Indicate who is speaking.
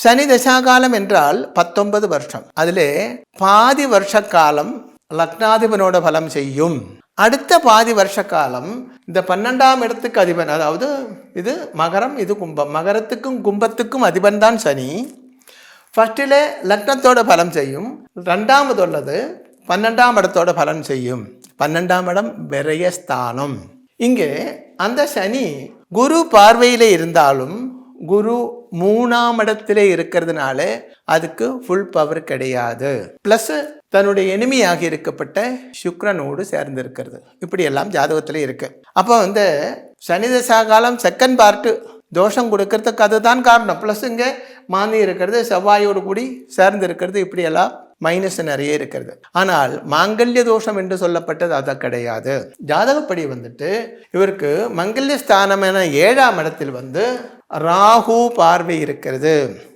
Speaker 1: சனி தசாகாலம் என்றால் 19 வருஷம். அதிலே பாதி வருஷ காலம் லக்னாதிபனோட பலம் செய்யும். அடுத்த பாதி வருஷ காலம் இந்த 12ஆம் இடத்துக்கு அதிபன், அதாவது இது மகரம், இது கும்பம். மகரத்துக்கும் கும்பத்துக்கும் அதிபன் தான் சனி. ஃபர்ஸ்டில் லக்னத்தோட பலம் செய்யும். ரெண்டாவது உள்ளது 12ஆம் இடத்தோட பலன் செய்யும். 12ஆம் இடம் விரயஸ்தானம். இங்கே அந்த சனி குரு பார்வையில் இருந்தாலும் குரு 3ஆம் இடத்திலே இருக்கிறதுனால அதுக்கு ஃபுல் பவர் கிடையாது. ப்ளஸ் தன்னுடைய எனிமையாக இருக்கப்பட்ட சுக்கிரனோடு சேர்ந்து இருக்கிறது. இப்படி எல்லாம் ஜாதகத்தில் இருக்கு. அப்போ சனி தசா காலம் செகண்ட் பார்ட்டு தோஷம் கொடுக்கறதுக்கு அதுதான் காரணம். ப்ளஸ் இங்கே மாந்தி இருக்கிறது, செவ்வாயோடு கூடி சேர்ந்து இருக்கிறது, இப்படியெல்லாம் மைனஸ் நிறைய இருக்கிறது. ஆனால் மாங்கல்ய தோஷம் என்று சொல்லப்பட்டது அதை கிடையாது. ஜாதகப்படி இவருக்கு மங்கல்ய ஸ்தானமான 7ஆம் இடத்தில் ராகு பார்வை இருக்கிறது.